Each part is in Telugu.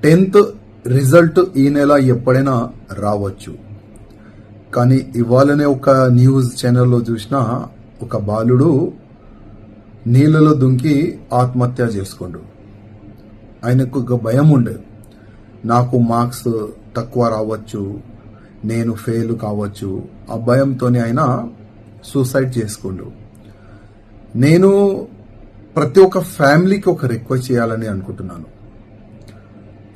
10th రిజల్ట్ ఈ నెల ఎప్పుడైనా రావచ్చు. కానీ ఇవాళనే ఒక న్యూస్ ఛానల్లో చూసిన ఒక బాలుడు నీళ్ళలో దుంకి ఆత్మహత్య చేసుకుండు. ఆయనకు ఒక భయం ఉండే, నాకు మార్క్స్ తక్కువ రావచ్చు, నేను ఫెయిల్ కావచ్చు. ఆ భయంతోనే ఆయన సూసైడ్ చేసుకుండు. నేను ప్రతి ఒక్క ఫ్యామిలీకి ఒక రిక్వెస్ట్ చేయాలని అనుకుంటున్నాను.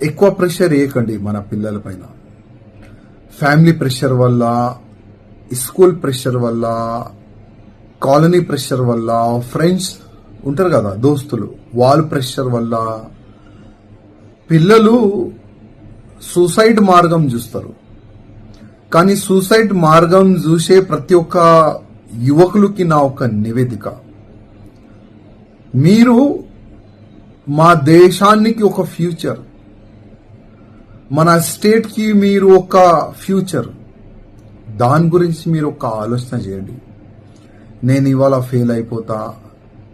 ఎక్కువ ప్రెషర్ వేయకండి మన పిల్లల పైన. ఫ్యామిలీ ప్రెషర్ వల్ల, స్కూల్ ప్రెషర్ వల్ల, కాలనీ ప్రెషర్ వల్ల, ఫ్రెండ్స్ ఉంటారు కదా దోస్తులు, వాళ్ళ ప్రెషర్ వల్ల పిల్లలు సూసైడ్ మార్గం చూస్తారు. కానీ సూసైడ్ మార్గం చూసే ప్రతి ఒక్క యువకులకి నా ఒక నివేదిక, మీరు మా దేశానికి ఒక ఫ్యూచర్, మన స్టేట్ కి మీరు ఒక ఫ్యూచర్, దాని గురించి మీరు ఒక ఆలోచన చేయండి. నేను ఇవాళ ఫెయిల్ అయిపోతా,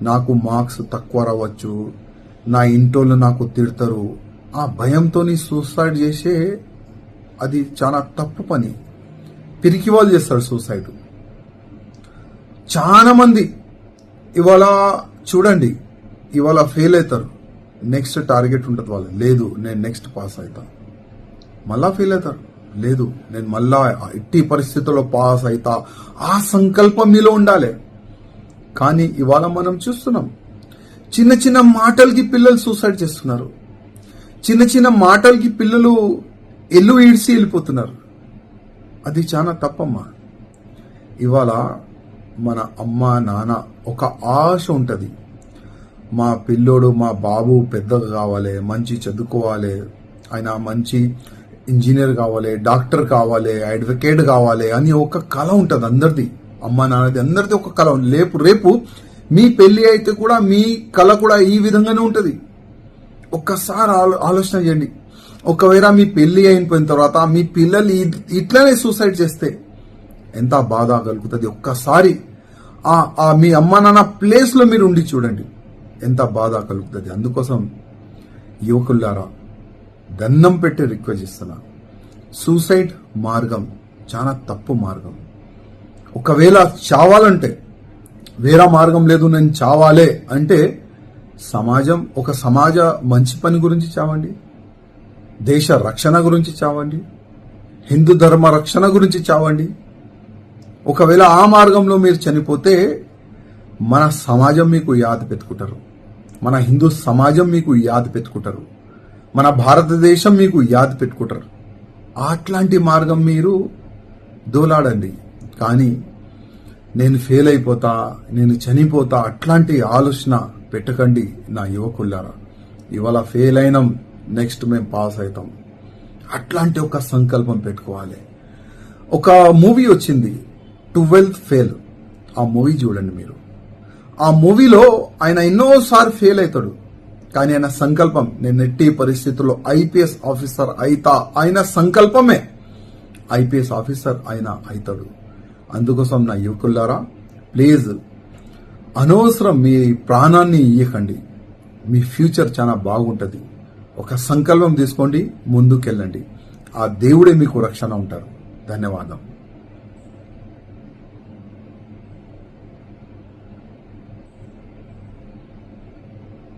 నాకు మార్క్స్ తక్కువ రావచ్చు, నా ఇంటోళ్ళు నాకు తిడతారు, ఆ భయంతో సూసైడ్ చేసే అది చాలా తప్పు పని. పిరికి వాళ్ళు చేస్తారు సూసైడ్. చాలా మంది ఇవాళ చూడండి, ఇవాళ ఫెయిల్ అవుతారు, నెక్స్ట్ టార్గెట్ ఉంటుంది వాళ్ళు, లేదు నేను నెక్స్ట్ పాస్ అవుతా. మళ్ళా ఫెయిల్ అవుతారు, లేదు నేను మళ్ళా ఎట్టి పరిస్థితుల్లో పాస్ అవుతా. ఆ సంకల్పం మీలో ఉండాలి. కానీ ఇవాళ మనం చూస్తున్నాం, చిన్న చిన్న మాటలకి పిల్లలు సూసైడ్ చేస్తున్నారు. చిన్న చిన్న మాటలకి పిల్లలు ఎల్లు ఈడ్చి వెళ్ళిపోతున్నారు. అది చాలా తప్పమ్మా. ఇవాళ మన అమ్మ నాన్న ఒక ఆశ ఉంటుంది, మా పిల్లోడు మా బాబు పెద్దగా కావాలి, మంచి చదువుకోవాలి, ఆయన మంచి ఇంజనీర్ కావాలి, డాక్టర్ కావాలి, అడ్వకేట్ కావాలి అని ఒక కళ ఉంటుంది అందరిది. అమ్మ నాన్నది అందరిది ఒక కళ. రేపు మీ పెళ్లి అయితే కూడా మీ కళ కూడా ఈ విధంగానే ఉంటుంది. ఒక్కసారి ఆలోచన చేయండి, ఒకవేళ మీ పెళ్లి అయిపోయిన తర్వాత మీ పిల్లలు ఇట్లనే సూసైడ్ చేస్తే ఎంత బాధ కలుగుతుంది. ఒక్కసారి మీ అమ్మ నాన్న ప్లేస్ లో మీరు ఉండి చూడండి, ఎంత బాధ కలుగుతుంది. అందుకోసం యువకులారా దండం పెట్టి రిక్వెస్ట్ చేస్తున్నా, సూసైడ్ మార్గం చాలా తప్పు మార్గం. ఒకవేళ చావాలంటే వేరే మార్గం లేదు, నేను చావాలే అంటే సమాజ మంచి పని గురించి చావండి, దేశ రక్షణ గురించి చావండి, హిందూ ధర్మ రక్షణ గురించి చావండి. ఒకవేళ ఆ మార్గంలో మీరు చనిపోతే మన సమాజం మీకు యాద పెట్టుకుంటారు, మన హిందూ సమాజం మీకు యాద పెట్టుకుంటారు, మన భారతదేశం మీకు యాద పెట్టుకుంటారు. అట్లాంటి మార్గం మీరు దోలాడండి. కానీ నేను ఫెయిల్ అయిపోతా, నేను చనిపోతా, అట్లాంటి ఆలోచన పెట్టకండి నా యువకులారా. ఇవాళ ఫెయిల్ అయినాం, నెక్స్ట్ మేము పాస్ అవుతాం, అట్లాంటి ఒక సంకల్పం పెట్టుకోవాలి. ఒక మూవీ వచ్చింది 12th ఫెయిల్, ఆ మూవీ చూడండి మీరు. ఆ మూవీలో ఆయన ఎన్నోసార్లు ఫెయిల్ అవుతాడు, కానీ ఆయన సంకల్పం, నేను ఎట్టి పరిస్థితుల్లో ఐపీఎస్ ఆఫీసర్ అయితా, ఆయన సంకల్పమే ఐపీఎస్ ఆఫీసర్ ఆయన అవుతాడు. అందుకోసం నా యువకులారా ప్లీజ్ అనవసరం మీ ప్రాణాన్ని ఇయ్యకండి, మీ ఫ్యూచర్ చాలా బాగుంటుంది. ఒక సంకల్పం తీసుకోండి, ముందుకెళ్ళండి, ఆ దేవుడే మీకు రక్షణ ఉంటారు. ధన్యవాదం.